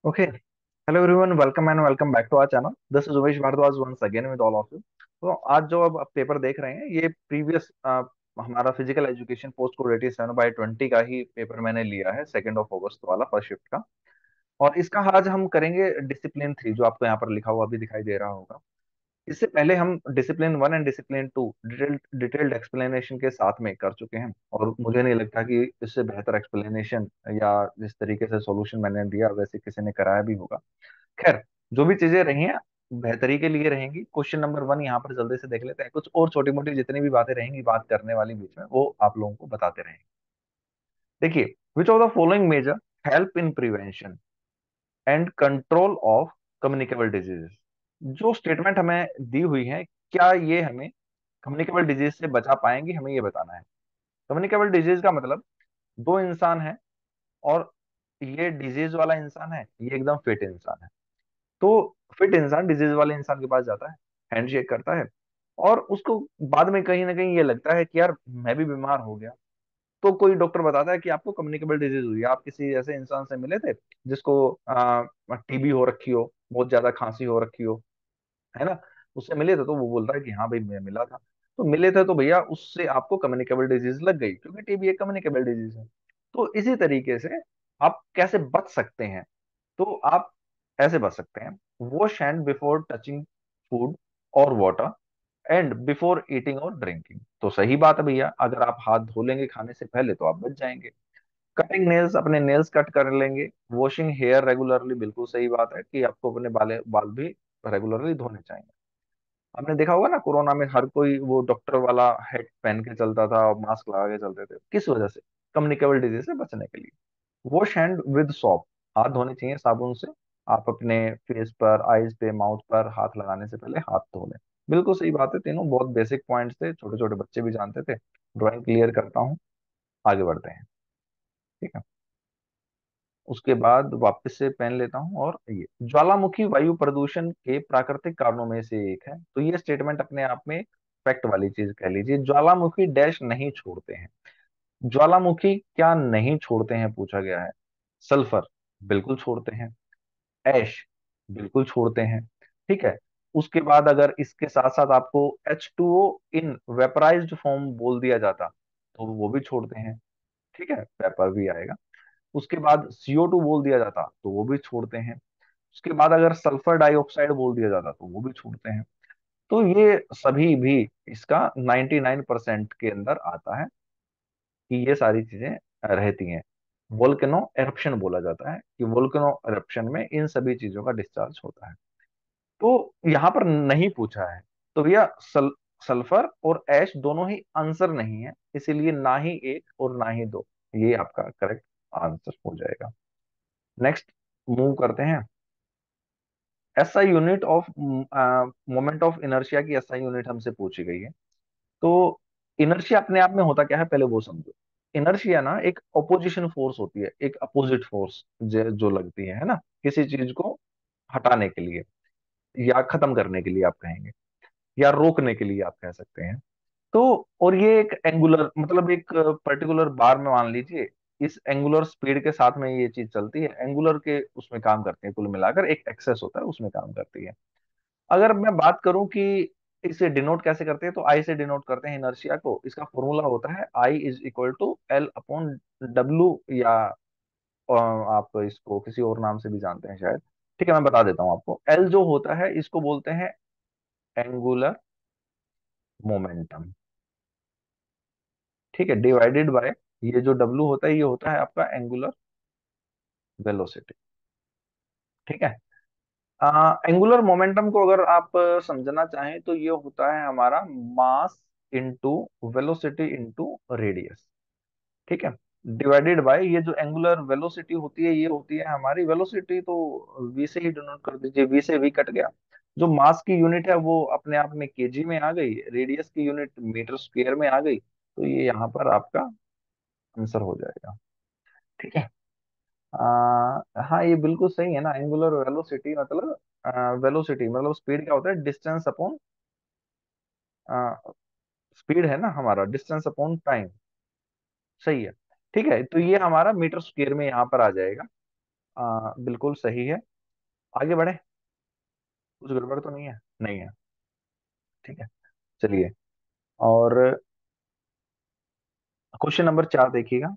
Okay. Hello everyone, welcome and welcome back to our channel. This is Umesh Bhardwaj once again with all of you. तो आज जो अब paper देख रहे हैं ये प्रीवियस हमारा फिजिकल एजुकेशन पोस्ट कोड 87/20 का ही पेपर मैंने लिया है 2 अगस्त वाला फर्स्ट शिफ्ट का। और इसका आज हम करेंगे डिसिप्लिन 3 जो आपको यहाँ पर लिखा हुआ अभी दिखाई दे रहा होगा। इससे पहले हम discipline 1 and discipline 2 detailed explanation के साथ में कर चुके हैं और मुझे नहीं लगता कि इससे बेहतर एक्सप्लेनेशन या जिस तरीके से सॉल्यूशन मैंने दिया वैसे किसी ने कराया भी होगा। खैर, जो भी चीजें रही हैं बेहतरी के लिए रहेंगी। क्वेश्चन नंबर 1 यहाँ पर जल्दी से देख लेते हैं, कुछ और छोटी मोटी जितनी भी बातें रहेंगी बात करने वाली बीच में वो आप लोगों को बताते रहेंगे। देखिए, which of the following major help in prevention and control of communicable diseases. जो स्टेटमेंट हमें दी हुई है, क्या ये हमें कम्युनिकेबल डिजीज से बचा पाएंगे, हमें ये बताना है। कम्युनिकेबल डिजीज का मतलब दो इंसान है और ये डिजीज वाला इंसान है, ये एकदम फिट इंसान है। तो फिट इंसान डिजीज वाले इंसान के पास जाता है, हैंडशेक करता है और उसको बाद में कहीं ना कहीं ये लगता है कि यार मैं भी बीमार हो गया। तो कोई डॉक्टर बताता है कि आपको कम्युनिकेबल डिजीज हुई है, आप किसी ऐसे इंसान से मिले थे जिसको टीबी हो रखी हो, बहुत ज्यादा खांसी हो रखी हो, है ना। उससे मिले थे तो वो बोलता है कि हाँ भाई मैं मिला था। तो मिले थे तो भैया उससे आपको कम्युनिकेबल डिजीज लग गई, क्योंकि टीबी एक कम्युनिकेबल डिजीज है। तो इसी तरीके से आप कैसे बच सकते हैं, तो आप ऐसे बच सकते हैं। Wash hand before touching food और वाटर एंड बिफोर ईटिंग और ड्रिंकिंग। तो सही बात है भैया, अगर आप हाथ धो लेंगे खाने से पहले तो आप बच जाएंगे। कटिंग नेल्स, अपने नेल्स कट कर लेंगे। वॉशिंग हेयर रेगुलरली, बिल्कुल सही बात है कि आपको अपने बाल भी रेगुलरली धोने चाहिए। आपने देखा होगा ना, कोरोना में हर कोई वो डॉक्टर वाला हेड पहन के चलता था और मास्क लगा के चलते थे, किस वजह से? कम्युनिकेबल डिजीज से बचने के लिए। वॉश हैंड विद सॉप, हाथ धोने चाहिए साबुन से। आप अपने फेस पर, आईज पे, माउथ पर हाथ लगाने से पहले हाथ धो लें। बिल्कुल सही बात है, तीनों बहुत बेसिक पॉइंट्स थे, छोटे छोटे बच्चे भी जानते थे। ड्राइंग क्लियर करता हूँ, आगे बढ़ते हैं। ठीक है, उसके बाद वापस से पेन लेता हूं। और ये ज्वालामुखी वायु प्रदूषण के प्राकृतिक कारणों में से एक है, तो ये स्टेटमेंट अपने आप में फैक्ट वाली चीज कह लीजिए। ज्वालामुखी डैश नहीं छोड़ते हैं। ज्वालामुखी क्या नहीं छोड़ते हैं पूछा गया है। सल्फर बिल्कुल छोड़ते हैं। ऐश बिल्कुल छोड़ते हैं। ठीक है, उसके बाद अगर इसके साथ साथ आपको H2O इन वेपराइज्ड फॉर्म बोल दिया जाता तो वो भी छोड़ते हैं। ठीक है, वेपर भी आएगा। उसके बाद CO2 बोल दिया जाता तो वो भी छोड़ते हैं। उसके बाद अगर सल्फर डाइऑक्साइड बोल दिया जाता तो वो भी छोड़ते हैं। तो ये सभी भी इसका 99% के अंदर आता है कि ये सारी चीजें रहती हैं। वोल्केनो एरप्शन बोला जाता है कि वोल्केनो एरप्शन में इन सभी चीजों का डिस्चार्ज होता है। तो यहाँ पर नहीं पूछा है, तो भैया सल्फर और ऐश दोनों ही आंसर नहीं है, इसीलिए ना ही एक और ना ही दो, ये आपका करेक्ट आंसर हो जाएगा। नेक्स्ट मूव करते हैं। SI unit of moment of inertia की SI यूनिट हमसे पूछी गई है। तो इनर्शिया अपने आप में होता क्या है पहले वो समझो। इनर्शिया ना एक ऑपोजिशन फोर्स होती है, एक अपोजिट फोर्स जो लगती है ना, किसी चीज को हटाने के लिए या खत्म करने के लिए आप कहेंगे, या रोकने के लिए आप कह सकते हैं। तो और ये एक एंगुलर, मतलब एक पर्टिकुलर बार में मान लीजिए इस एंगुलर स्पीड के साथ में ये चीज चलती है, एंगुलर के उसमें काम करती है, कुल मिलाकर एक एक्सेस होता है उसमें काम करती है। अगर मैं बात करूं कि इसे डिनोट कैसे करते हैं, तो आई से डिनोट करते हैं इनर्शिया को। इसका फॉर्मूला होता है I = L/W, या आप इसको किसी और नाम से भी जानते हैं शायद। ठीक है, मैं बता देता हूं आपको। एल जो होता है इसको बोलते हैं एंगुलर मोमेंटम। ठीक है, डिवाइडेड बाय ये जो डब्लू होता है ये होता है आपका एंगुलर वेलोसिटी। ठीक है, एंगुलर मोमेंटम को अगर आप समझना चाहें तो ये होता है हमारा mass into velocity into radius. ठीक है, डिवाइडेड बाय ये जो एंगुलर वेलोसिटी होती है ये होती है हमारी वेलोसिटी, तो वी से ही डिनोट कर दीजिए, वी से वी कट गया। जो मास की यूनिट है वो अपने आप में केजी में आ गई, रेडियस की यूनिट मीटर स्क्वायर में आ गई, तो ये यहाँ पर आपका आंसर हो जाएगा। ठीक है, हाँ ये बिल्कुल सही है ना। एंगुलर वेलोसिटी मतलब वेलोसिटी मतलब स्पीड क्या होता है, डिस्टेंस अपॉन स्पीड है ना हमारा, डिस्टेंस अपॉन टाइम। सही है। ठीक है, तो ये हमारा मीटर स्क्वायर में यहाँ पर आ जाएगा। बिल्कुल सही है। आगे बढ़े। कुछ गड़बड़ तो नहीं है? नहीं है। ठीक है, चलिए। और क्वेश्चन नंबर 4 देखिएगा।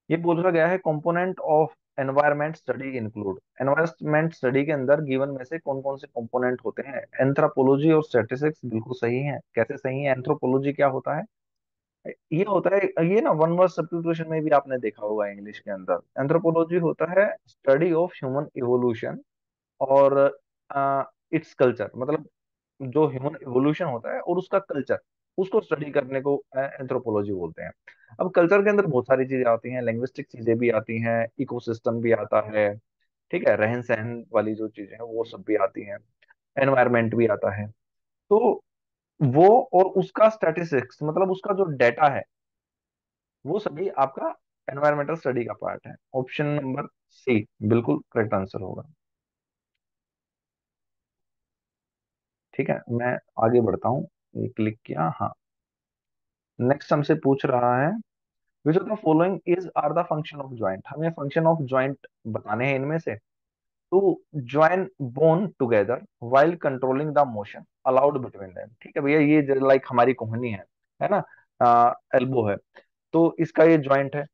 ये पूछा गया है, component of environment study include. Environment study के अंदर गिवन में से कौन कौन से कंपोनेंट होते हैं? एंथ्रोपोलॉजी और स्टैटिस्टिक्स बिल्कुल सही है। कैसे सही है? एंथ्रोपोलॉजी क्या होता है? ये होता है, ये ना वन वर्ड सब्स्टिट्यूशन में भी आपने देखा होगा इंग्लिश के अंदर। एंथ्रोपोलॉजी होता है स्टडी ऑफ ह्यूमन इवोल्यूशन और इट्स कल्चर, मतलब जो ह्यूमन इवोल्यूशन होता है और उसका कल्चर, उसको स्टडी करने को एंथ्रोपोलॉजी बोलते हैं। अब कल्चर के अंदर बहुत सारी चीजें आती हैं, लिंग्विस्टिक चीजें भी आती हैं, इकोसिस्टम भी आता है, ठीक है, रहन सहन वाली जो चीजें हैं वो सब भी आती हैं, एनवायरमेंट भी आता है। तो वो और उसका स्टैटिस्टिक्स, मतलब उसका जो डेटा है, वो सभी आपका एनवायरमेंटल स्टडी का पार्ट है। ऑप्शन नंबर सी बिल्कुल करेक्ट आंसर होगा। ठीक है, मैं आगे बढ़ता हूँ। ये क्लिक किया, हाँ। नेक्स्ट हमसे पूछ रहा है, which of the following is are the function of joint. हमें फंक्शन ऑफ ज्वाइंट बताने हैं इनमें से। To join bone together while controlling the motion allowed between them। ठीक है भैया, ये लाइक हमारी कोहनी है ना, एल्बो है, तो इसका ये ज्वाइंट है।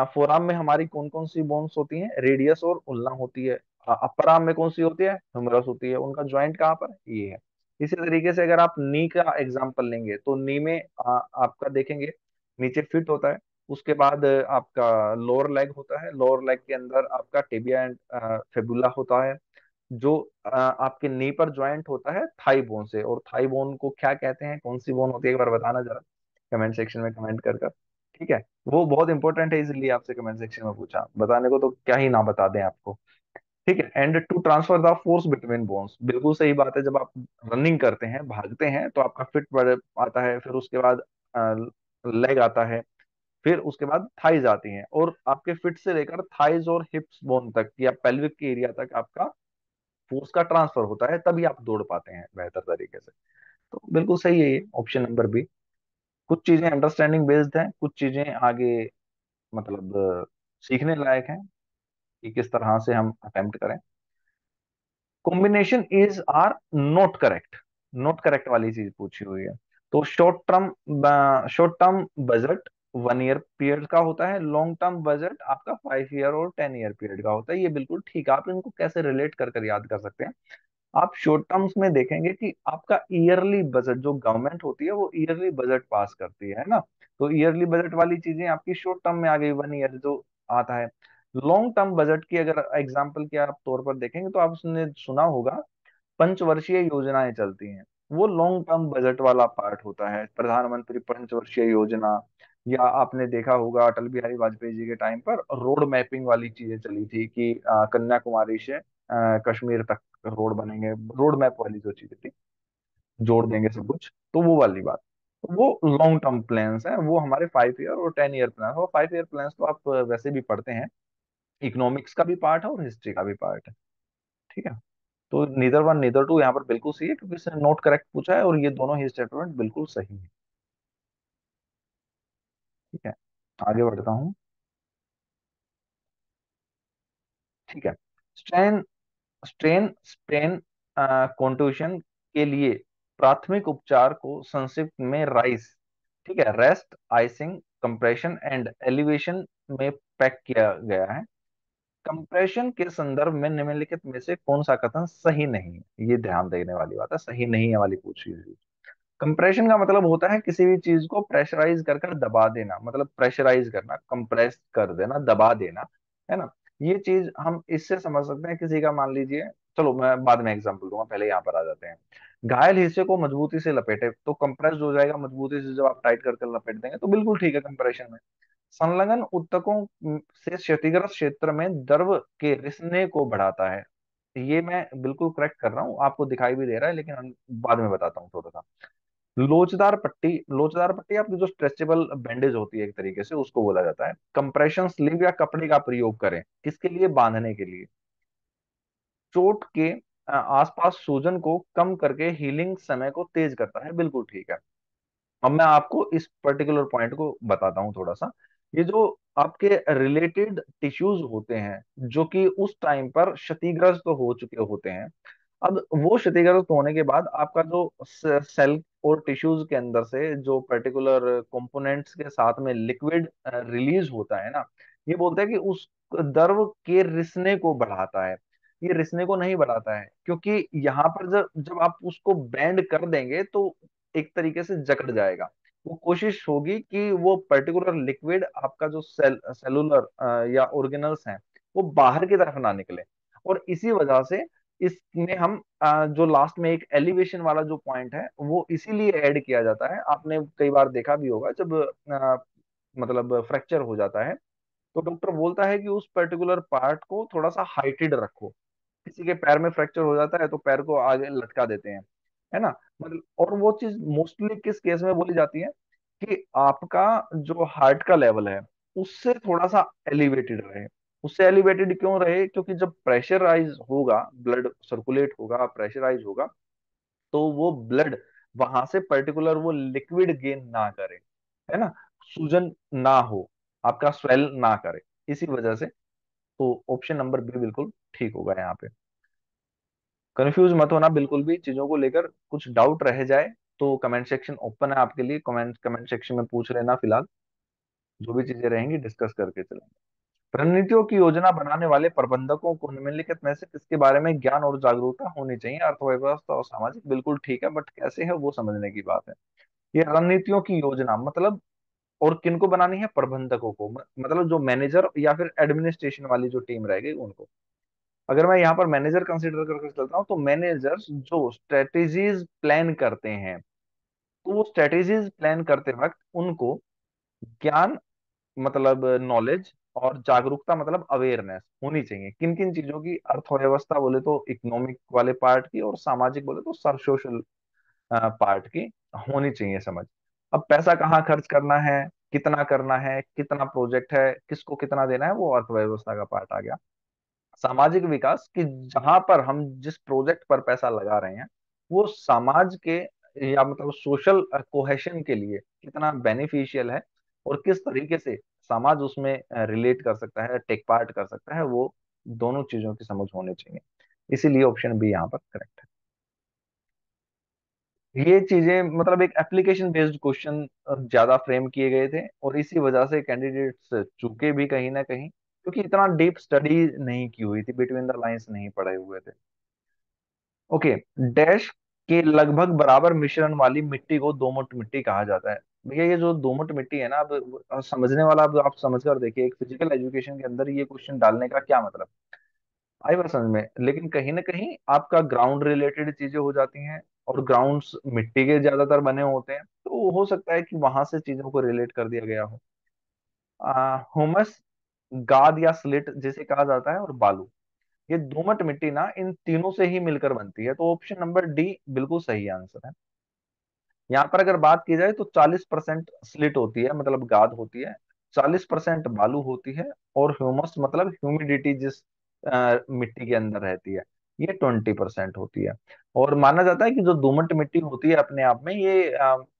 फोराम में हमारी कौन कौन सी बोन्स होती हैं? रेडियस और उल्ना होती है। अपर आर्म में कौन सी होती है? ह्यूमरस होती है। उनका ज्वाइंट कहाँ पर है? ये है। इसी तरीके से अगर आप नी का एग्जांपल लेंगे तो नी में आपका देखेंगे नीचे फिट होता है। उसके बाद आपका लोअर लेग होता है। लोअर लेग के अंदर आपका टिबिया एंड फेबुला होता है। जो आपके नी पर ज्वाइंट होता है थाई बोन से। और थाई बोन को क्या कहते हैं? कौन सी बोन होती है? एक बार बताना जरा कमेंट सेक्शन में कमेंट कर। ठीक है, वो बहुत इंपॉर्टेंट है, इसलिए आपसे कमेंट सेक्शन में पूछा। बताने को तो क्या ही ना बता दें आपको। ठीक है, and to transfer the force between bones, बिल्कुल सही बात है। जब आप रनिंग करते हैं, भागते हैं, तो आपका फिट बढ़ आता है, फिर उसके बाद लेग आता है, फिर उसके बाद थाइज आती हैं, और आपके फिट से लेकर थाइज और हिप्स बोन तक या पेल्विक के एरिया तक आपका फोर्स का ट्रांसफर होता है, तभी आप दौड़ पाते हैं बेहतर तरीके से। तो बिल्कुल सही है ये ऑप्शन नंबर बी। कुछ चीजें अंडरस्टैंडिंग बेस्ड हैं, कुछ चीजें आगे मतलब सीखने लायक है कि किस तरह से हम अटेम्प्ट करें। Combination is are not correct. Not correct वाली चीज पूछी हुई है। तो short term budget 1 year period का होता है। लॉन्ग टर्म बजट आपका 5 ईयर और 10 ईयर पीरियड का होता है। ये बिल्कुल ठीक है। आप इनको कैसे रिलेट कर कर याद कर सकते हैं? आप शॉर्ट टर्म्स में देखेंगे कि आपका ईयरली बजट, जो गवर्नमेंट होती है वो ईयरली बजट पास करती है ना, तो ईयरली बजट वाली चीजें आपकी शॉर्ट टर्म में आ गई, 1 ईयर जो आता है। लॉन्ग टर्म बजट की अगर एग्जांपल के आप तौर पर देखेंगे तो आपने सुना होगा पंचवर्षीय योजनाएं चलती हैं। वो लॉन्ग टर्म बजट वाला पार्ट होता है, प्रधानमंत्री पंचवर्षीय योजना। या आपने देखा होगा अटल बिहारी वाजपेयी जी के टाइम पर रोड मैपिंग वाली चीजें चली थी कि कन्याकुमारी से कश्मीर तक रोड बनेंगे। रोड मैप वाली जो चीजें थी, जोड़ देंगे सब कुछ, तो वो वाली बात। तो वो लॉन्ग टर्म प्लान्स हैं, वो हमारे 5 ईयर और 10 ईयर प्लान। और 5 ईयर प्लान्स तो आप वैसे भी पढ़ते हैं, इकोनॉमिक्स का भी पार्ट है और हिस्ट्री का भी पार्ट है। ठीक है, तो नीदर वन नीदर टू यहाँ पर बिल्कुल सही है, क्योंकि इसने नोट करेक्ट पूछा है और ये दोनों ही स्टेटमेंट बिल्कुल सही है। ठीक है, आगे बढ़ता हूँ। ठीक है, स्ट्रेन स्ट्रेन स्ट्रेन कॉन्ट्यूशन के लिए प्राथमिक उपचार को संक्षिप्त में राइस, ठीक है, rest, icing, compression and elevation में पैक किया गया है। कंप्रेशन के संदर्भ में निम्नलिखित में से कौन सा कथन सही नहीं है? ये ध्यान देने वाली बात है, सही नहीं है वाली पूछी हुई। कंप्रेशन का मतलब होता है किसी भी चीज को प्रेशराइज कर कर दबा देना, मतलब प्रेशराइज करना, कंप्रेस कर देना, दबा देना, है ना। ये चीज हम इससे समझ सकते हैं, किसी का मान लीजिए, चलो मैं बाद में एग्जांपल दूंगा, पहले यहाँ पर आ जाते हैं। घायल हिस्से को मजबूती से लपेटे, तो कंप्रेस हो जाएगा मजबूती से। जब आप टाइट कर कर लपेट देंगे तो बिल्कुल ठीक है कंप्रेशन में। संलग्न ऊतकों से क्षतिग्रस्त क्षेत्र में द्रव के रिसने को बढ़ाता है। ये मैं बिल्कुल करेक्ट कर रहा हूँ, आपको दिखाई भी दे रहा है, लेकिन हम बाद में बताता हूँ थोड़ा सा। लोचदार पट्टी आपकी जो स्ट्रेचेबल बैंडेज होती है एक तरीके से, उसको बोला जाता है। कंप्रेशन स्लीव या कपड़े का प्रयोग करें, किसके लिए? बांधने के लिए। चोट के आसपास सूजन को कम करके हीलिंग समय को तेज करता है, बिल्कुल ठीक है। अब मैं आपको इस पर्टिकुलर पॉइंट को बताता हूँ थोड़ा सा। ये जो आपके रिलेटेड टिश्यूज होते हैं जो कि उस टाइम पर क्षतिग्रस्त हो चुके होते हैं, अब वो क्षतिग्रस्त होने के बाद आपका जो सेल और टिश्यूज के अंदर से जो पर्टिकुलर कंपोनेंट्स के साथ में लिक्विड रिलीज होता है ना, ये बोलते हैं कि उस द्रव के रिसने को बढ़ाता है। ये रिसने को नहीं बढ़ाता है, क्योंकि यहाँ पर जब जब आप उसको बैंड कर देंगे तो एक तरीके से जकड़ जाएगा। वो कोशिश होगी कि वो पर्टिकुलर लिक्विड आपका जो सेलुलर या ऑर्गेनल्स हैं वो बाहर की तरफ ना निकले। और इसी वजह से इसमें हम जो लास्ट में एक एलिवेशन वाला जो पॉइंट है वो इसीलिए ऐड किया जाता है। आपने कई बार देखा भी होगा जब मतलब फ्रैक्चर हो जाता है तो डॉक्टर बोलता है कि उस पर्टिकुलर पार्ट को थोड़ा सा हाइटेड रखो। किसी के पैर में फ्रैक्चर हो जाता है तो पैर को आगे लटका देते हैं, है ना। मतलब और वो चीज मोस्टली किस केस में बोली जाती है कि आपका जो हार्ट का लेवल है उससे थोड़ा सा एलिवेटेड रहे। उससे एलिवेटेड क्यों रहे? क्योंकि जब प्रेशराइज होगा, ब्लड सर्कुलेट होगा, प्रेशराइज होगा, तो वो ब्लड वहां से पर्टिकुलर वो लिक्विड गेन ना करे, है ना, सूजन ना हो, आपका स्वेल ना करे। इसी वजह से तो ऑप्शन नंबर बी बिल्कुल ठीक होगा यहाँ पे। कंफ्यूज मत होना बिल्कुल भी चीजों को लेकर, कुछ डाउट रह जाए तो कमेंट सेक्शन ओपन है आपके लिए, कमेंट कमेंट सेक्शन में पूछ लेना। फिलहाल जो भी चीजें रहेंगी डिस्कस करके चलेंगे। रणनीतियों की योजना बनाने वाले प्रबंधकों को निम्नलिखित में से किसके बारे में ज्ञान और जागरूकता होनी चाहिए? अर्थव्यवस्था और सामाजिक, बिल्कुल ठीक है, बट कैसे है वो समझने की बात है। ये रणनीतियों की योजना मतलब और किनको बनानी है? प्रबंधकों को, मतलब जो मैनेजर या फिर एडमिनिस्ट्रेशन वाली जो टीम रहेगी उनको। अगर मैं यहाँ पर मैनेजर कंसीडर करके चलता हूँ तो मैनेजर्स जो स्ट्रेटेजीज प्लान करते हैं, तो वो स्ट्रेटेजीज प्लान करते वक्त उनको ज्ञान मतलब नॉलेज और जागरूकता मतलब अवेयरनेस होनी चाहिए। किन किन चीजों की? अर्थव्यवस्था बोले तो इकोनॉमिक वाले पार्ट की, और सामाजिक बोले तो सोशल पार्ट की होनी चाहिए समझ। अब पैसा कहाँ खर्च करना है, कितना करना है, कितना प्रोजेक्ट है, किसको कितना देना है, वो अर्थव्यवस्था का पार्ट आ गया। सामाजिक विकास कि जहां पर हम जिस प्रोजेक्ट पर पैसा लगा रहे हैं वो समाज के या मतलब सोशल कोहेशन के लिए कितना बेनिफिशियल है और किस तरीके से समाज उसमें रिलेट कर सकता है, टेक पार्ट कर सकता है, वो दोनों चीजों की समझ होनी चाहिए। इसीलिए ऑप्शन बी यहाँ पर करेक्ट है। ये चीजें मतलब एक एप्लीकेशन बेस्ड क्वेश्चन ज्यादा फ्रेम किए गए थे और इसी वजह से कैंडिडेट्स चूके भी कहीं ना कहीं, क्योंकि इतना डीप स्टडी नहीं की हुई थी, बिटवीन द लाइंस नहीं पढ़े हुए थे। ओके। डैश के लगभग बराबर मिश्रण वाली मिट्टी को दोमट मिट्टी कहा जाता है। भैया ये जो दोमट मिट्टी है ना, अब समझने वाला, अब आप समझ कर देखिए, एक फिजिकल एजुकेशन के अंदर ये क्वेश्चन डालने का क्या मतलब। आई बात समझ में? लेकिन कहीं ना कहीं आपका ग्राउंड रिलेटेड चीजें हो जाती हैं और ग्राउंड्स मिट्टी के ज्यादातर बने होते हैं, तो हो सकता है कि वहां से चीजों को रिलेट कर दिया गया हो। हुमस, गाद या स्लिट जिसे कहा जाता है, और बालू, ये दोमट मिट्टी ना इन तीनों से ही मिलकर बनती है, तो ऑप्शन नंबर डी बिल्कुल सही आंसर है। यहाँ पर अगर बात की जाए तो 40% स्लिट होती है मतलब गाद होती है, 40% बालू होती है, और ह्यूमस मतलब ह्यूमिडिटी जिस मिट्टी के अंदर रहती है ये 20% होती है। और माना जाता है कि जो दोमट मिट्टी होती है अपने आप में ये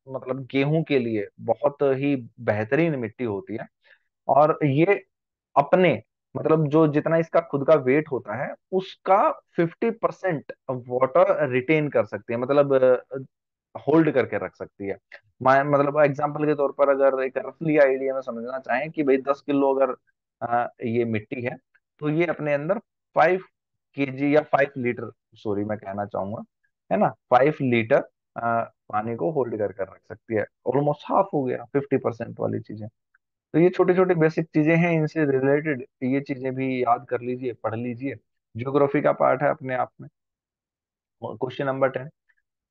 मतलब गेहूं के लिए बहुत ही बेहतरीन मिट्टी होती है। और ये अपने मतलब जो जितना इसका खुद का वेट होता है उसका 50% वाटर रिटेन कर सकती है, मतलब होल्ड करके रख सकती है। मतलब एग्जांपल के तौर पर अगर एक रफली आइडिया में समझना चाहें कि भाई 10 किलो अगर ये मिट्टी है तो ये अपने अंदर 5 केजी या 5 लीटर, सॉरी मैं कहना चाहूंगा, है ना, 5 लीटर पानी को होल्ड करके रख सकती है। ऑलमोस्ट हाफ हो गया 50% वाली चीजें। तो ये छोटी छोटी बेसिक चीजें हैं, इनसे रिलेटेड ये चीजें भी याद कर लीजिए, पढ़ लीजिए। ज्योग्राफी का पार्ट है अपने आप में। Question number 10।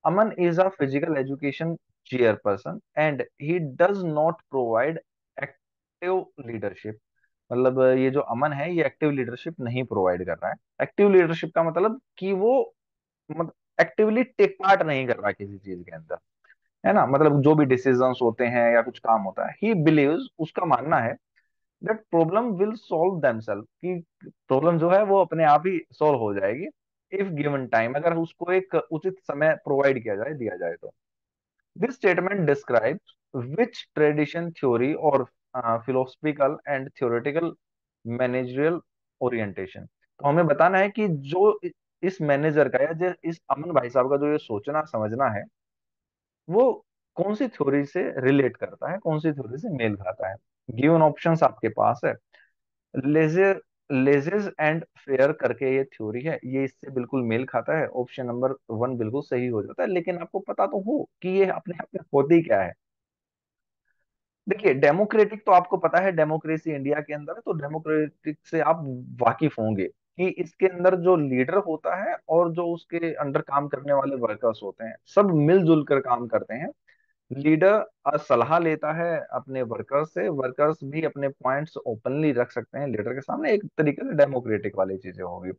Aman is a physical education chairperson and he does not provide active leadership. मतलब ये जो अमन है ये एक्टिव लीडरशिप नहीं प्रोवाइड कर रहा है। एक्टिव लीडरशिप का मतलब कि वो मतलब एक्टिवली टेक पार्ट नहीं कर रहा किसी चीज के अंदर, है ना, मतलब जो भी डिसीजंस होते हैं या कुछ काम होता है, ही बिलीव्स, उसका मानना है that problem will solve themself, कि प्रॉब्लम जो है वो अपने आप ही सॉल्व हो जाएगी इफ गिवन टाइम, अगर उसको एक उचित समय प्रोवाइड किया जाए, दिया जाए तो। This statement describes which tradition, theory और philosophical and theoretical managerial orientation. तो हमें बताना है कि जो इस मैनेजर का या जो इस अमन भाई साहब का जो ये सोचना समझना है, वो कौन सी थ्योरी से रिलेट करता है, कौन सी थ्योरी से मेल खाता है। गिवन ऑप्शंस आपके पास है। लेजर लेजेस एंड फेयर करके ये थ्योरी है, ये इससे बिल्कुल मेल खाता है, ऑप्शन नंबर वन बिल्कुल सही हो जाता है। लेकिन आपको पता तो हो कि ये अपने आप में होती क्या है। देखिए, डेमोक्रेटिक तो आपको पता है, डेमोक्रेसी इंडिया के अंदर है, तो डेमोक्रेटिक से आप वाकिफ होंगे कि इसके अंदर जो लीडर होता है और जो उसके अंडर काम करने वाले वर्कर्स होते हैं, सब मिलजुल कर काम करते हैं। लीडर सलाह लेता है अपने वर्कर्स से, वर्कर्स भी अपने पॉइंट्स ओपनली रख सकते हैं लीडर के सामने। एक तरीके से डेमोक्रेटिक वाली चीजें होगी।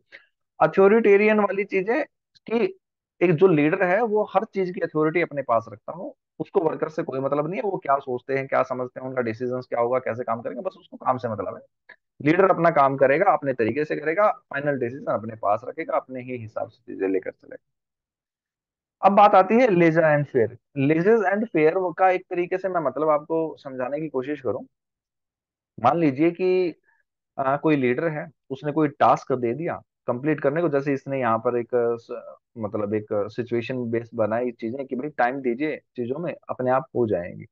अथॉरिटेरियन वाली चीजें कि एक जो लीडर है वो हर चीज की अथॉरिटी अपने पास रखता हो, उसको वर्कर से कोई मतलब नहीं है, वो क्या सोचते हैं क्या समझते हैं, उनका डिसीजन क्या होगा, कैसे काम करेंगे, बस उसको काम से मतलब है। लीडर अपना काम करेगा, अपने तरीके से करेगा, फाइनल डिसीजन अपने पास रखेगा, अपने ही हिसाब से चीजें लेकर चलेगा। अब बात आती है laissez faire. Laissez faire का एक तरीके से मैं मतलब आपको समझाने की कोशिश करूं। मान लीजिए कि कोई लीडर है, उसने कोई टास्क दे दिया कंप्लीट करने को। जैसे इसने यहाँ पर एक मतलब एक सिचुएशन बेस्ड बनाई चीजें कि भाई टाइम दीजिए, चीजों में अपने आप हो जाएंगी।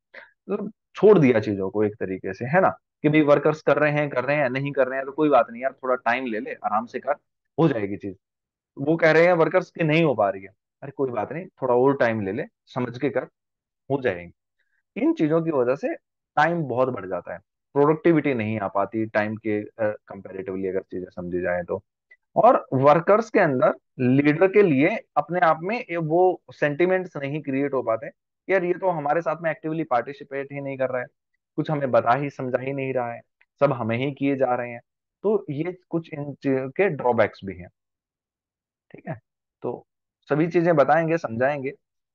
मतलब छोड़ दिया चीजों को एक तरीके से, है ना, कि भाई वर्कर्स कर रहे हैं नहीं कर रहे हैं तो कोई बात नहीं यार, थोड़ा टाइम ले ले, आराम से कर, हो जाएगी चीज। वो कह रहे हैं वर्कर्स की नहीं हो पा रही है, अरे कोई बात नहीं, थोड़ा और टाइम ले ले, समझ के कर, हो जाएगी। इन चीजों की वजह से टाइम बहुत बढ़ जाता है, प्रोडक्टिविटी नहीं आ पाती टाइम के कंपैरेटिवली, अगर चीजें समझी जाए तो। और वर्कर्स के अंदर लीडर के लिए अपने आप में वो सेंटिमेंट्स नहीं क्रिएट हो पाते, यार ये तो हमारे साथ में एक्टिवली पार्टिसिपेट ही नहीं कर रहा है, कुछ हमें बता ही समझा ही नहीं रहा है, सब हमें ही किए जा रहे हैं। तो ये कुछ इन चीजों के ड्रॉबैक्स भी हैं। ठीक है, तो सभी चीजें बताएंगे समझाएंगे।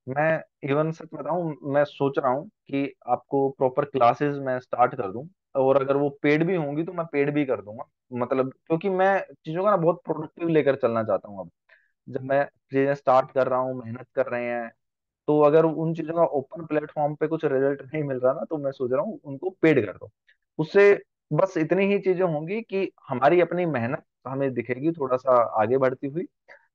मैं इवन सच बताऊं, मैं सोच रहा हूँ कि आपको प्रॉपर क्लासेस मैं स्टार्ट कर दूं, और अगर वो पेड भी होंगी तो मैं पेड भी कर दूंगा। मतलब क्योंकि मैं चीजों का ना बहुत प्रोडक्टिव लेकर चलना चाहता हूँ अब। जब मैं चीजें स्टार्ट कर रहा हूँ, मेहनत कर रहे हैं, तो अगर उन चीजों का ओपन प्लेटफॉर्म पे कुछ रिजल्ट नहीं मिल रहा ना, तो मैं सोच रहा हूँ उनको पेड कर दो। उससे बस इतनी ही चीजें होंगी कि हमारी अपनी मेहनत हमें दिखेगी थोड़ा सा आगे बढ़ती हुई।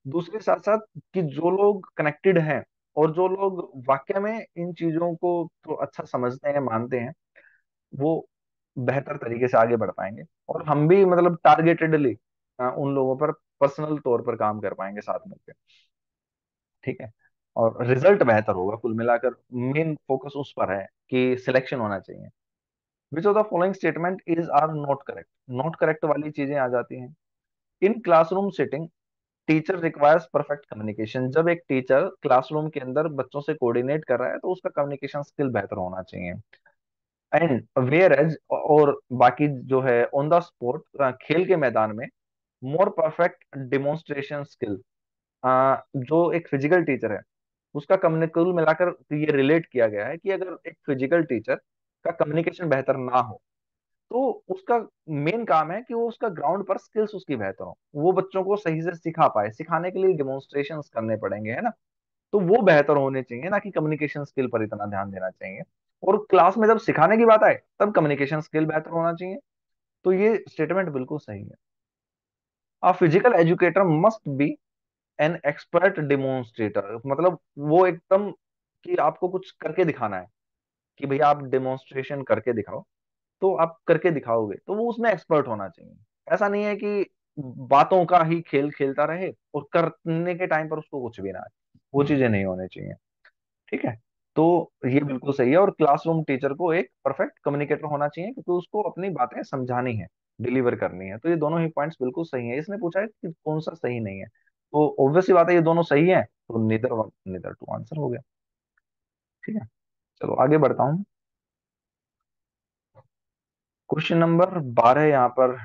दूसरे साथ साथ कि जो लोग कनेक्टेड हैं और जो लोग वाकई में इन चीजों को तो अच्छा समझते हैं, मानते हैं, वो बेहतर तरीके से आगे बढ़ पाएंगे। और हम भी मतलब टारगेटेडली उन लोगों पर पर्सनल तौर पर काम कर पाएंगे साथ मिलकर। ठीक है, और रिजल्ट बेहतर होगा कुल मिलाकर। मेन फोकस उस पर है कि सिलेक्शन होना चाहिए। Which of the following statement is are not correct. Not correct वाली चीजें आ जाती हैं। In classroom setting teacher requires perfect communication. जब एक टीचर क्लासरूम के अंदर बच्चों से कोऑर्डिनेट कर रहा है तो उसका कम्युनिकेशन स्किल बेहतर होना चाहिए। एंड वेयर एज, और बाकी जो है ऑन द स्पॉट खेल के मैदान में, मोर परफेक्ट डिमोन्स्ट्रेशन स्किल। जो एक फिजिकल टीचर है उसका कुल मिलाकर ये रिलेट किया गया है कि अगर एक फिजिकल टीचर का कम्युनिकेशन बेहतर ना हो, तो उसका मेन काम है कि वो उसका ग्राउंड पर स्किल्स उसकी बेहतर हो, वो बच्चों को सही से सिखा पाए। सिखाने के लिए डिमोन्स्ट्रेशंस करने पड़ेंगे, है ना, तो वो बेहतर होने चाहिए, ना कि कम्युनिकेशन स्किल पर इतना ध्यान देना चाहिए। और क्लास में जब सिखाने की बात आए तब कम्युनिकेशन स्किल बेहतर होना चाहिए। तो ये स्टेटमेंट बिल्कुल सही है। A physical educator must be an expert demonstrator. मतलब वो एकदम कि आपको कुछ करके दिखाना है, कि भैया आप डेमोन्स्ट्रेशन करके दिखाओ, तो आप करके दिखाओगे तो वो उसमें एक्सपर्ट होना चाहिए। ऐसा नहीं है कि बातों का ही खेल खेलता रहे और करने के टाइम पर उसको कुछ भी ना आए, वो चीजें नहीं होनी चाहिए। ठीक है, तो ये बिल्कुल सही है। और क्लासरूम टीचर को एक परफेक्ट कम्युनिकेटर होना चाहिए, क्योंकि उसको अपनी बातें समझानी है, डिलीवर करनी है। तो ये दोनों ही पॉइंट्स बिल्कुल सही है। इसने पूछा है कि कौन सा सही नहीं है, तो ऑब्वियस सी बात है ये दोनों सही है, तो निदर वन निदर टू आंसर हो गया। ठीक है, चलो आगे बढ़ता हूँ। क्वेश्चन नंबर 12 यहाँ पर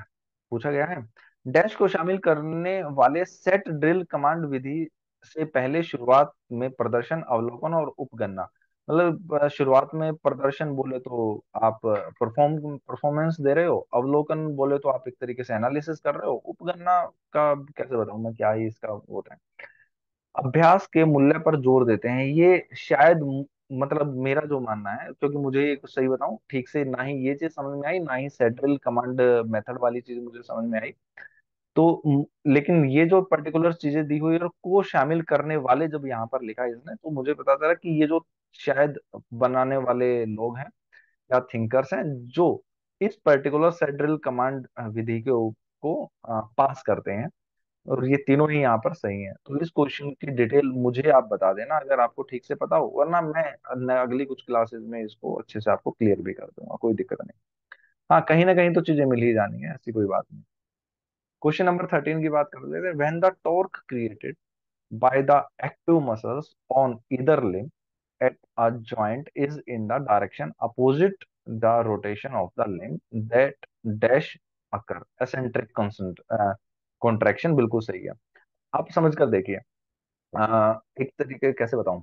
पूछा गया है। डैश को शामिल करने वाले सेट ड्रिल कमांड विधि से पहले शुरुआत में प्रदर्शन, अवलोकन और उपगणना। मतलब शुरुआत में प्रदर्शन बोले तो आप परफॉर्मेंस दे रहे हो, अवलोकन बोले तो आप एक तरीके से एनालिसिस कर रहे हो, उपगणना का कैसे बताऊं मैं, क्या ही इसका होता है। अभ्यास के मूल्य पर जोर देते हैं, ये शायद मतलब मेरा जो मानना है, क्योंकि मुझे ये सही बताऊं ठीक से ना ही ये चीज समझ में आई, ना ही सेंट्रल कमांड मेथड वाली चीज मुझे समझ में आई। तो लेकिन ये जो पर्टिकुलर चीजें दी हुई है और को शामिल करने वाले जब यहाँ पर लिखा है इसने, तो मुझे पता चला कि ये जो शायद बनाने वाले लोग हैं या थिंकर्स हैं, जो इस पर्टिकुलर सेंट्रल कमांड विधि को पास करते हैं। और ये तीनों ही यहाँ पर सही हैं। तो इस क्वेश्चन की डिटेल मुझे आप बता देना अगर आपको ठीक से पता हो, वरना मैं अगली कुछ क्लासेस में इसको अच्छे से आपको क्लियर भी कर दूंगा, कोई दिक्कत नहीं। हाँ, कहीं ना कहीं तो चीजें मिल ही जानी है, ऐसी कोई बात नहीं। क्वेश्चन नंबर 13 की बात कर लेते हैं। When the torque created by the active muscles on either limb at a joint is in the direction opposite the rotation of the limb that dash occur eccentric constant contraction। बिल्कुल सही है। आप समझ कर देखिए। एक तरीके कैसे बताऊं।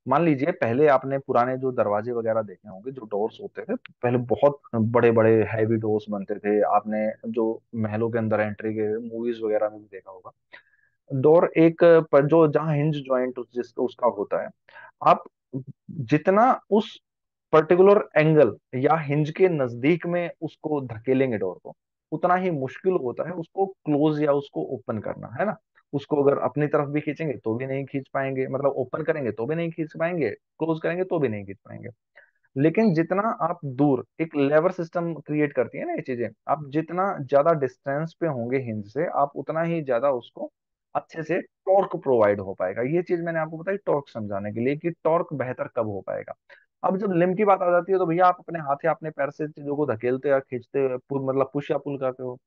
मान लीजिए पहले आपने पुराने जो दरवाजे वगैरह देखे होंगे, जो डोर्स होते थे पहले, बहुत बड़े बड़े हैवी डोर्स बनते थे। आपने जो महलों के अंदर एंट्री के मूवीज वगैरह में भी देखा होगा। डोर एक पर जो जहाँ हिंज जॉइंट जिसका उसका होता है, आप जितना उस पर्टिकुलर एंगल या हिंज के नजदीक में उसको धकेलेंगे डोर को, उतना ही मुश्किल होता है उसको क्लोज या उसको ओपन करना, है ना। उसको अगर अपनी तरफ भी खींचेंगे तो भी नहीं खींच पाएंगे, मतलब ओपन करेंगे तो भी नहीं खींच पाएंगे, क्लोज करेंगे तो भी नहीं खींच पाएंगे। लेकिन जितना आप दूर, एक लेवर सिस्टम क्रिएट करती है ना ये चीजें, आप जितना ज्यादा डिस्टेंस पे होंगे हिंज से, आप उतना ही ज्यादा उसको अच्छे से टॉर्क प्रोवाइड हो पाएगा। ये चीज मैंने आपको बताई टॉर्क समझाने के लिए कि टॉर्क बेहतर कब हो पाएगा। अब जब लिम्ब की बात आ जाती है, तो भैया आप अपने हाथ या अपने पैर से चीजों को धकेलते या खींचते, मतलब पुश या पुल करते हो।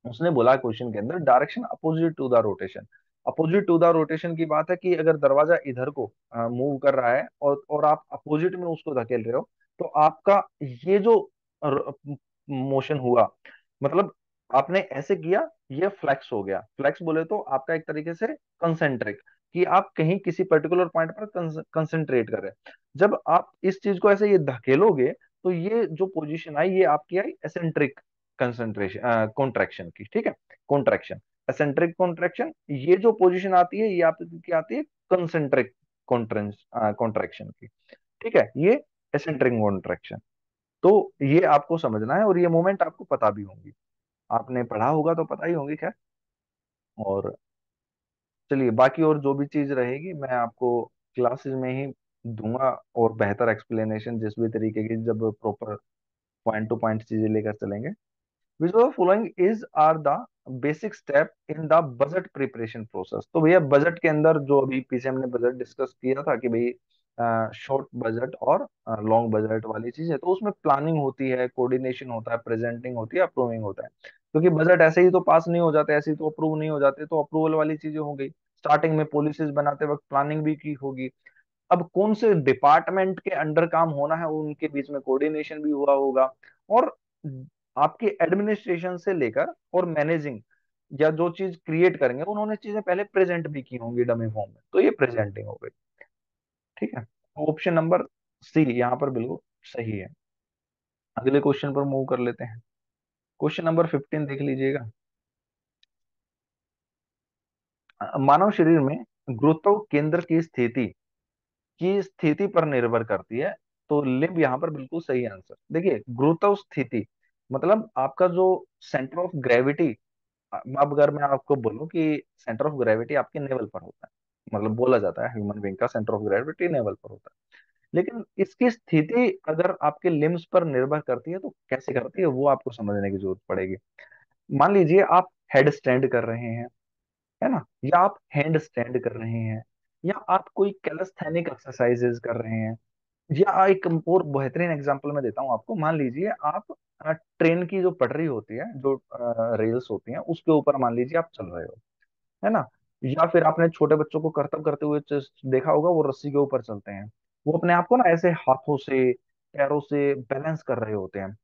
उसने बोला क्वेश्चन के अंदर direction opposite to the rotation. Opposite to the rotation की बात है कि अगर दरवाजा इधर को मूव कर रहा है और आप अपोजिट में उसको धकेल रहे हो, तो आपका ये जो मोशन हुआ, मतलब आपने ऐसे किया, ये फ्लेक्स हो गया। फ्लेक्स बोले तो आपका एक तरीके से कंसेंट्रिक, कि आप कहीं किसी पर्टिकुलर पॉइंट पर कंसेंट्रेट कर रहे हैं। जब आप इस चीज को ऐसे ये धकेलोगे, तो ये जो पोजीशन आई ये आपकी आई एसेंट्रिक कंसंट्रेशन कॉन्ट्रैक्शन की, ठीक है। कॉन्ट्रैक्शन, एसेंट्रिक कॉन्ट्रैक्शन, ये जो पोजीशन आती है ये आपकी आती है कंसेंट्रिक कॉन्ट्रैक्शन की, ठीक है। ये एसेंट्रिक कॉन्ट्रैक्शन। तो ये आपको समझना है, और ये मोमेंट आपको पता भी होंगी, आपने पढ़ा होगा तो पता ही होंगी, खैर। और चलिए, बाकी और जो भी चीज रहेगी मैं आपको क्लासेस में ही दूंगा, और बेहतर एक्सप्लेनेशन जिस भी तरीके की, जब प्रॉपर पॉइंट टू पॉइंट चीजें लेकर चलेंगे। Which of following is are the basic step in the budget preparation process. तो भैया बजट के अंदर जो अभी पीछे हमने बजट डिस्कस किया था कि भाई शॉर्ट बजट और लॉन्ग बजट वाली चीज है, तो उसमें प्लानिंग होती है, कोऑर्डिनेशन होता है, प्रेजेंटिंग होती है, अप्रूविंग होता है। क्योंकि बजट ऐसे ही तो पास नहीं हो जाते, ऐसे ही तो अप्रूव नहीं हो जाते, तो अप्रूवल वाली चीजें हो गई। स्टार्टिंग में पॉलिसीज बनाते वक्त प्लानिंग भी की होगी। अब कौन से डिपार्टमेंट के अंडर काम होना है, उनके बीच में कोऑर्डिनेशन भी हुआ होगा। और आपके एडमिनिस्ट्रेशन से लेकर और मैनेजिंग, या जो चीज क्रिएट करेंगे उन्होंने चीजें पहले प्रेजेंट भी की होंगी डमी फॉर्म में, तो ये प्रेजेंटिंग हो गई, ठीक है। तो ऑप्शन नंबर सी यहाँ पर बिल्कुल सही है। अगले क्वेश्चन पर मूव कर लेते हैं। क्वेश्चन नंबर 15 देख लीजिएगा। मानव शरीर में गुरुत्व केंद्र की स्थिति पर निर्भर करती है। तो लिम्ब यहाँ पर बिल्कुल सही आंसर। देखिए, गुरुत्व स्थिति मतलब आपका जो सेंटर ऑफ ग्रेविटी, अब अगर मैं आपको बोलूं कि सेंटर ऑफ ग्रेविटी आपके नेवल पर होता है, मतलब बोला जाता है ह्यूमन बीइंग का सेंटर ऑफ ग्रेविटी नेवल पर होता है। लेकिन इसकी स्थिति अगर आपके लिम्स पर निर्भर करती है, तो कैसे करती है वो आपको समझने की जरूरत पड़ेगी। मान लीजिए आप हेड स्टैंड कर रहे हैं, है ना, या आप हैंड स्टैंड कर रहे हैं, या आप कोई कैलिस्थेनिक एक्सरसाइजेज कर रहे हैं, या एक और बेहतरीन एग्जांपल मैं देता हूँ आपको। मान लीजिए आप ट्रेन की जो पटरी होती है, जो रेल्स होती हैं, उसके ऊपर मान लीजिए आप चल रहे हो, है ना। या फिर आपने छोटे बच्चों को करतब करते हुए देखा होगा, वो रस्सी के ऊपर चलते हैं। वो अपने आप को ना ऐसे हाथों से, पैरों से बैलेंस कर रहे होते हैं,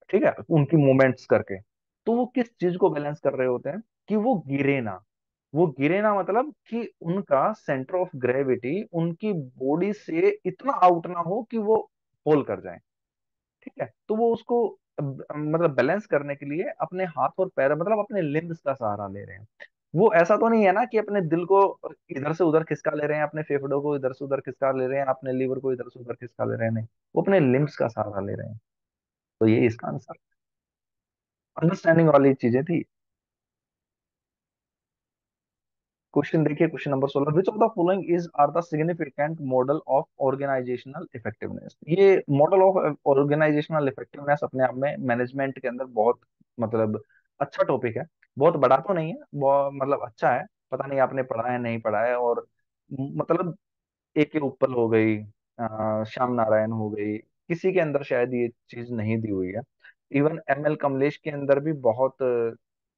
ठीक है, उनकी मूवमेंट्स करके। तो वो किस चीज को बैलेंस कर रहे होते हैं, कि वो गिरे ना। वो गिरे ना मतलब कि उनका सेंटर ऑफ ग्रेविटी उनकी बॉडी से इतना आउट ना हो कि वो फॉल कर जाए, ठीक है। तो वो उसको मतलब बैलेंस करने के लिए अपने हाथ और पैर, मतलब अपने लिम्स का सहारा ले रहे हैं। वो ऐसा तो नहीं है ना कि अपने दिल को इधर से उधर खिसका ले रहे हैं, अपने फेफड़ों को इधर से उधर खिसका ले रहे हैं, अपने लीवर को इधर से उधर खिसका ले रहे हैं, नहीं, वो अपने लिम्स का सहारा ले रहे हैं। तो ये इसका आंसर, अंडरस्टैंडिंग वाली चीजें थी। क्वेश्चन देखिए, question number 16, which of the following is are the significant model of organizational effectiveness. ये मॉडल ऑफ ऑर्गेनाइजेशनल इफेक्टिवनेस अपने आप में मैनेजमेंट के अंदर बहुत, मतलब अच्छा टॉपिक है। बहुत बड़ा तो नहीं है, बहुत मतलब अच्छा है। पता नहीं आपने पढ़ा है नहीं पढ़ा है, और मतलब ए के ऊपर हो गई, श्याम नारायण हो गई, किसी के अंदर शायद ये चीज नहीं दी हुई है। इवन एम एल कमलेश के अंदर भी बहुत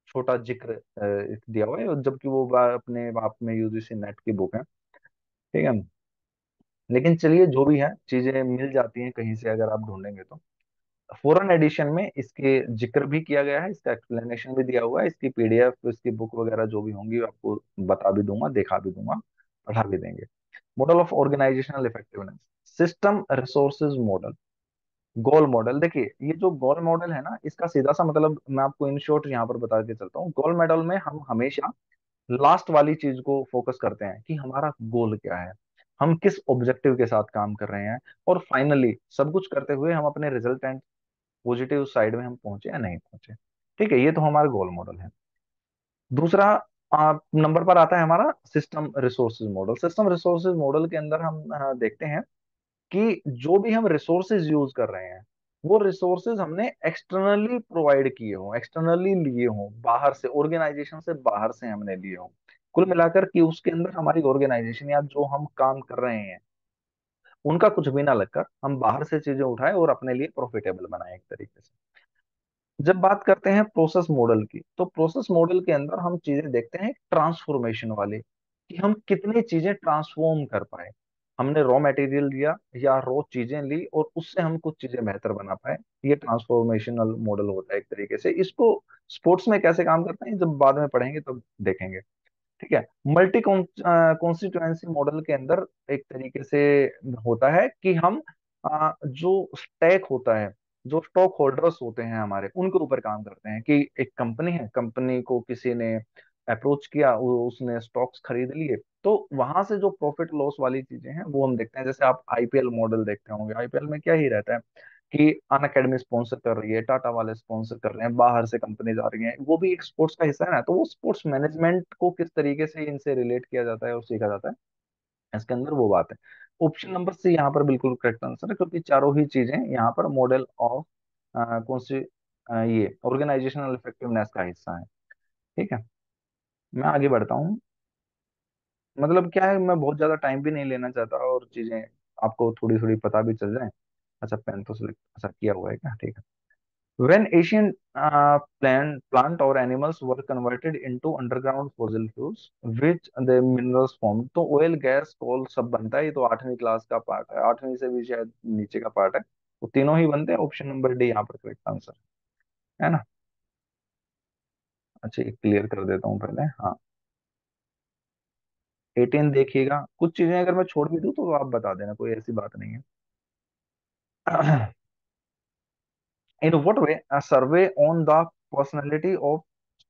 छोटा जिक्र दिया हुआ है, जबकि वो अपने आप में यूजीसी नेट की बुक है। ठीक है। लेकिन चलिए, जो भी है, चीजें मिल जाती हैं कहीं से अगर आप ढूंढेंगे तो। फॉरेन एडिशन में इसके जिक्र भी किया गया है, इसका एक्सप्लेनेशन भी दिया हुआ है, इसकी पीडीएफ, इसकी बुक वगैरह जो भी होंगी आपको बता भी दूंगा, दिखा भी दूंगा, पढ़ा भी देंगे। Model of organizational effectiveness, system resources model, goal model. देखिए, ये जो गोल मॉडल है ना, इसका सीधा सा मतलब मैं आपको इन शॉर्ट यहाँ पर बता के चलता हूँ। गोल मॉडल में हम हमेशा लास्ट वाली चीज को फोकस करते हैं कि हमारा गोल क्या है, हम किस ऑब्जेक्टिव के साथ काम कर रहे हैं, और फाइनली सब कुछ करते हुए हम अपने रिजल्टेंट पॉजिटिव साइड में हम पहुंचे या नहीं पहुंचे। ठीक है, ये तो हमारा गोल मॉडल है। दूसरा नंबर पर आता है हमारा system resources model. System resources model के अंदर हम देखते हैं कि जो भी हम रिसोर्सेज यूज कर रहे हैं, वो रिसोर्सेज हमने एक्सटर्नली प्रोवाइड किए हों, एक्सटर्नली लिए हों, बाहर से, ऑर्गेनाइजेशन से बाहर से हमने लिए हों। कुल मिलाकर कि उसके अंदर हमारी ऑर्गेनाइजेशन या जो हम काम कर रहे हैं, उनका कुछ भी ना लगकर हम बाहर से चीजें उठाएं और अपने लिए प्रॉफिटेबल बनाएं एक तरीके से। जब बात करते हैं प्रोसेस मॉडल की, तो प्रोसेस मॉडल के अंदर हम चीजें देखते हैं ट्रांसफॉर्मेशन वाली, कि हम कितनी चीजें ट्रांसफॉर्म कर पाए। हमने रॉ मटेरियल लिया या रॉ चीजें ली और उससे हम कुछ चीजें बेहतर बना पाए। ये ट्रांसफॉर्मेशनल मॉडल होता है एक तरीके से। इसको स्पोर्ट्स में कैसे काम करते हैं जब बाद में पढ़ेंगे तब देखेंगे। ठीक है। मल्टी कॉन्स्टिट्यूएंसी मॉडल के अंदर एक तरीके से होता है कि हम जो स्टैक होता है, जो स्टॉक होल्डर्स होते हैं हमारे, उनके ऊपर काम करते हैं। कि एक कंपनी है, कंपनी को किसी ने अप्रोच किया, उसने स्टॉक्स खरीद लिए, तो वहां से जो प्रॉफिट लॉस वाली चीजें हैं वो हम देखते हैं। जैसे आप आईपीएल मॉडल देखते होंगे, आईपीएल में क्या ही रहता है कि अन अकेडमी स्पॉन्सर कर रही है, टाटा वाले स्पॉन्सर कर रहे हैं, बाहर से कंपनीज आ रही हैं, वो भी एक स्पोर्ट्स का हिस्सा है ना। तो वो स्पोर्ट्स मैनेजमेंट को किस तरीके से इनसे रिलेट किया जाता है और सीखा जाता है, इसके अंदर वो बात है। ऑप्शन नंबर सी यहाँ पर बिल्कुल करेक्ट आंसर है, क्योंकि चारों ही चीजें यहाँ पर मॉडल ऑफ कौन सी ये ऑर्गेनाइजेशनल इफेक्टिवनेस का हिस्सा है। ठीक है, मैं आगे बढ़ता हूँ। मतलब क्या है, मैं बहुत ज्यादा टाइम भी नहीं लेना चाहता, और चीजें आपको थोड़ी थोड़ी पता भी चल जाए। अच्छा, पेन तो select अच्छा किया हुआ है क्या? ठीक है। When ancient plant or animals were converted into underground fossil fuels, which the minerals formed, तो ऑयल गैस कोल सब बनता है। ये तो 8वीं क्लास का पार्ट है, 8वीं से भी शायद नीचे का पार्ट है। तो तीनों ही बनते हैं। ऑप्शन नंबर डी यहाँ पर करेक्ट आंसर है ना। अच्छा, ये क्लियर कर देता हूँ पहले। हाँ, 18 देखिएगा, कुछ चीजें अगर मैं छोड़ भी दूँ तो आप बता देना, कोई ऐसी बात नहीं है। In what way a survey on the personality of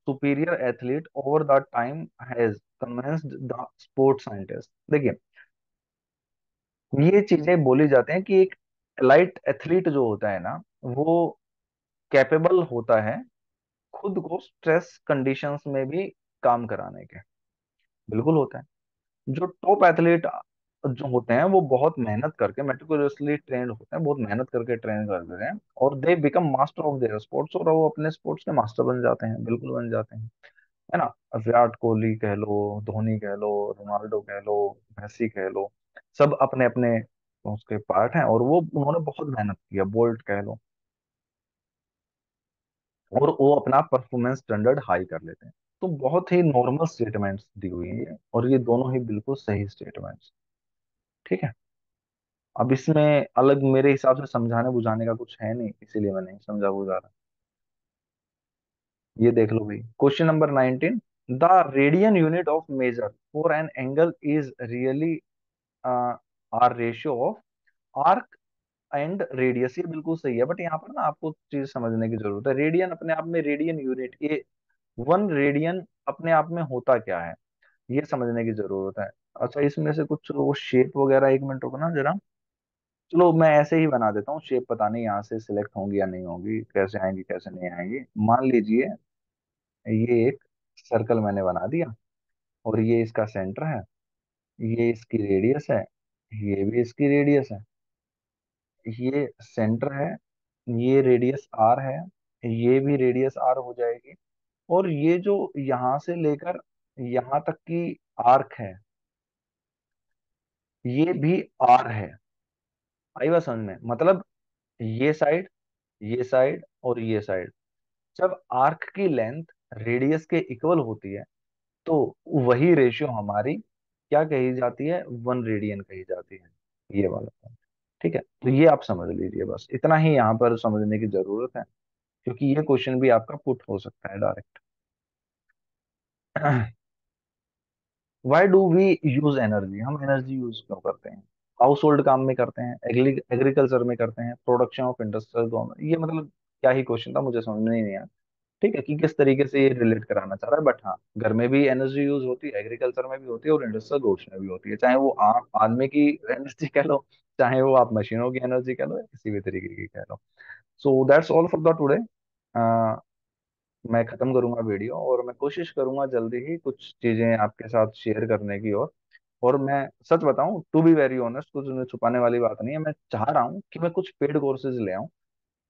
superior athlete over the time has convinced the sports scientist? देखिए, ये चीजें बोली जाती हैं कि एक एलाइट एथलीट जो होता है ना, वो कैपेबल होता है खुद को स्ट्रेस कंडीशंस में भी काम कराने के। बिल्कुल होता है। जो टॉप एथलीट जो होते हैं वो बहुत मेहनत करके, मेटिकुलसली ट्रेंड होते हैं, बहुत मेहनत करके ट्रेन करते हैं, और they become master of their sports, और वो अपने स्पोर्ट्स के मास्टर बन जाते हैं, बिल्कुल बन जाते हैं। है ना। विराट कोहली कह लो, धोनी कह लो, रोनाल्डो कह लो, मेसी कह लो, सब अपने अपने उसके पार्ट हैं, और वो उन्होंने बहुत मेहनत किया। बोल्ट कह लो, और वो अपना परफॉर्मेंस स्टैंडर्ड हाई कर लेते हैं। तो बहुत ही नॉर्मल स्टेटमेंट्स दी हुई है ये, और ये दोनों ही बिल्कुल सही स्टेटमेंट्स। ठीक है। अब इसमें अलग मेरे हिसाब से समझाने बुझाने का कुछ है नहीं, इसीलिए मैं नहीं समझा बुझा रहा। ये देख लो भाई, question number 19, the radian unit of measure for an angle is really are ratio of arc and radius. ये बिल्कुल सही है, बट यहाँ पर ना आपको चीज समझने की जरूरत है। रेडियन अपने आप में, रेडियन यूनिट, ये वन रेडियन अपने आप में होता क्या है, ये समझने की जरूरत है। अच्छा, इसमें से कुछ वो शेप वगैरह, एक मिनट रुको ना जरा। चलो मैं ऐसे ही बना देता हूँ, शेप पता नहीं यहाँ से सिलेक्ट होंगी या नहीं होंगी, कैसे आएंगी कैसे नहीं आएंगी। मान लीजिए ये एक सर्कल मैंने बना दिया, और ये इसका सेंटर है, ये इसकी रेडियस है, ये भी इसकी रेडियस है, ये सेंटर है, ये रेडियस आर है, ये भी रेडियस आर हो जाएगी, और ये जो यहाँ से लेकर यहाँ तक की आर्क है, ये भी आर है। आई बात समझ में? मतलब ये साइड और ये साइड, जब आर्क की लेंथ रेडियस के इक्वल होती है, तो वही रेशियो हमारी क्या कही जाती है, वन रेडियन कही जाती है। ये वाला point, ठीक है। तो ये आप समझ लीजिए, बस इतना ही यहाँ पर समझने की जरूरत है, क्योंकि ये क्वेश्चन भी आपका पुट हो सकता है direct. Why do we use energy, हम एनर्जी यूज क्यों करते हैं? हाउस होल्ड काम में करते हैं, एग्रीकल्चर में करते हैं, प्रोडक्शन ऑफ इंडस्ट्रियल, ये मतलब क्या ही क्वेश्चन था, मुझे समझ में ही नहीं आया। ठीक है कि किस तरीके से ये रिलेट कराना चाह रहा है, बट हाँ, घर में भी एनर्जी यूज होती है, एग्रीकल्चर में भी होती है, और इंडस्ट्रियल गुड्स में भी होती है, चाहे वो आदमी की एनर्जी कह लो, चाहे वो आप मशीनों की एनर्जी कह लो, या किसी भी तरीके की कह लो। So that's all for the today. मैं खत्म करूंगा वीडियो, और मैं कोशिश करूंगा जल्दी ही कुछ चीजें आपके साथ शेयर करने की। और मैं सच बताऊं, टू बी वेरी ऑनेस्ट, कुछ उन्हें छुपाने वाली बात नहीं है, मैं चाह रहा हूँ कि मैं कुछ पेड कोर्सेज ले आऊं,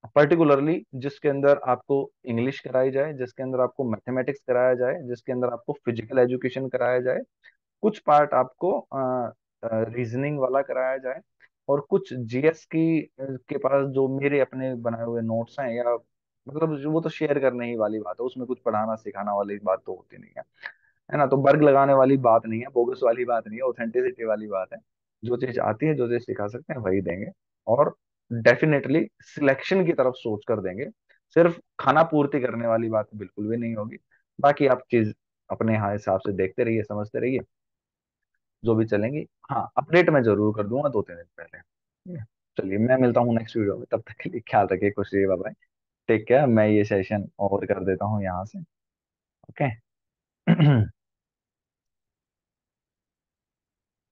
पर्टिकुलरली जिसके अंदर आपको इंग्लिश कराई जाए, जिसके अंदर आपको मैथमेटिक्स कराया जाए, जिसके अंदर आपको फिजिकल एजुकेशन कराया जाए, कुछ पार्ट आपको रीजनिंग वाला कराया जाए, और कुछ जीएस की के पास जो मेरे अपने बनाए हुए नोट्स हैं, या मतलब वो तो शेयर करने ही वाली बात है, उसमें कुछ पढ़ाना सिखाना वाली बात तो होती नहीं है ना, तो बर्ग लगाने वाली बात नहीं है, बोगस वाली बात नहीं है, ऑथेंटिसिटी वाली बात है। जो चीज आती है, जो चीज सिखा सकते हैं वही देंगे, और डेफिनेटली सिलेक्शन की तरफ सोच कर देंगे। सिर्फ खाना पूर्ति करने वाली बात बिल्कुल भी नहीं होगी। बाकी आप चीज अपने यहाँ हिसाब से देखते रहिए, समझते रहिए, जो भी चलेंगी। हाँ, अपडेट मैं जरूर कर दूंगा 2-3 दिन पहले, ठीक है? चलिए, मैं मिलता हूँ नेक्स्ट वीडियो में, तब तक के लिए ख्याल रखिए, खुश रहिए, बाय। टेक केयर, मैं ये सेशन ओवर कर देता हूँ यहाँ से। ओके।